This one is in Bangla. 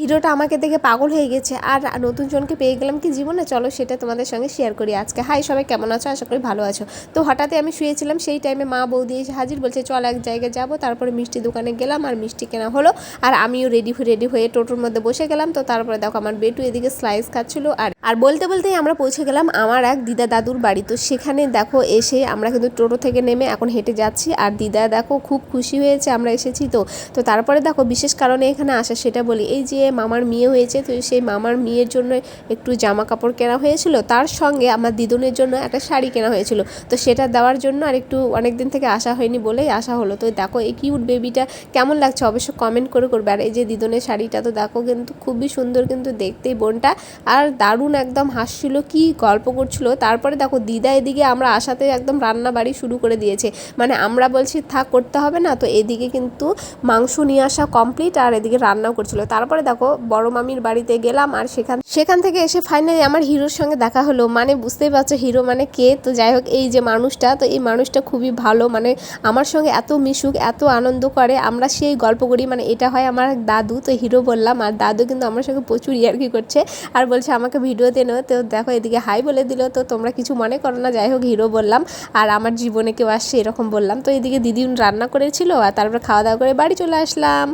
হিরোটা আমাকে দেখে পাগল হয়ে গেছে আর নতুন জনকে পেয়ে গেলাম কি জীবনে, চলো সেটা তোমাদের সঙ্গে শেয়ার করি আজকে। হাই সবাই, কেমন আছো? আশা করি ভালো আছো। তো হঠাৎই আমি শুয়েছিলাম, সেই টাইমে মা বৌদি এসে হাজির, বলছে চল এক জায়গায় যাবো। তারপরে মিষ্টি দোকানে গেলাম আর মিষ্টি কেনা হলো, আর আমিও রেডি হয়ে টোটোর মধ্যে বসে গেলাম। তো তারপরে দেখো আমার বেটু এদিকে স্লাইস খাচ্ছিলো, আর বলতে বলতেই আমরা পৌঁছে গেলাম আমার এক দিদা দাদুর বাড়ি। তো সেখানে দেখো এসে আমরা কিন্তু টোটো থেকে নেমে এখন হেঁটে যাচ্ছি, আর দিদা দেখো খুব খুশি হয়েছে আমরা এসেছি। তো তারপরে দেখো বিশেষ কারণে এখানে আসা সেটা বলি, এই যে মামার মেয়ে হয়েছে, তো সেই মামার মেয়ের জন্য একটু জামা কাপড় কেনা হয়েছিল, তার সঙ্গে আমার দিদুনের জন্য একটা শাড়ি কেনা হয়েছিল। তো সেটা দেওয়ার জন্য আর একটু অনেক দিন থেকে আসা হয়নি বলেই আসা হলো। তো দেখো এই কিউট বেবিটা কেমন লাগছে অবশ্য কমেন্ট করে করবে। আর এই যে দিদুনের শাড়িটা তো দেখো কিন্তু খুবই সুন্দর কিন্তু দেখতেই বোনটা, আর দারুণ একদম হাসছিল, কি গল্প করছিল। তারপরে দেখো দিদা এদিকে আমরা আসাতে একদম রান্না বাড়ি শুরু করে দিয়েছে, মানে আমরা বলছি থাক করতে হবে না, তো এদিকে কিন্তু মাংস নিয়ে আসা কমপ্লিট আর এদিকে রান্নাও করছিল। তারপরে দেখো বড় মামির বাড়িতে গেলাম, আর সেখান থেকে এসে ফাইনালি আমার হিরোর সঙ্গে দেখা হলো। মানে বুঝতেই পারছো হিরো মানে কে। তো যাই হোক এই যে মানুষটা, তো এই মানুষটা খুবই ভালো, মানে আমার সঙ্গে এত মিশুক, এত আনন্দ করে, আমরা সেই গল্প করি। মানে এটা হয় আমার দাদু, তো হিরো বললাম, আর দাদু কিন্তু আমার সঙ্গে প্রচুর ইয়ার্কি করছে আর বলছে আমাকে ভিডিওতে নেও। তো দেখো এদিকে হাই বলে দিল, তো তোমরা কিছু মনে করো না। যাই হোক হিরো বললাম, আর আমার জীবনে কেউ আসছে এরকম বললাম। তো এদিকে দিদি রান্না করেছিল, আর তারপর খাওয়া দাওয়া করে বাড়ি চলে আসলাম।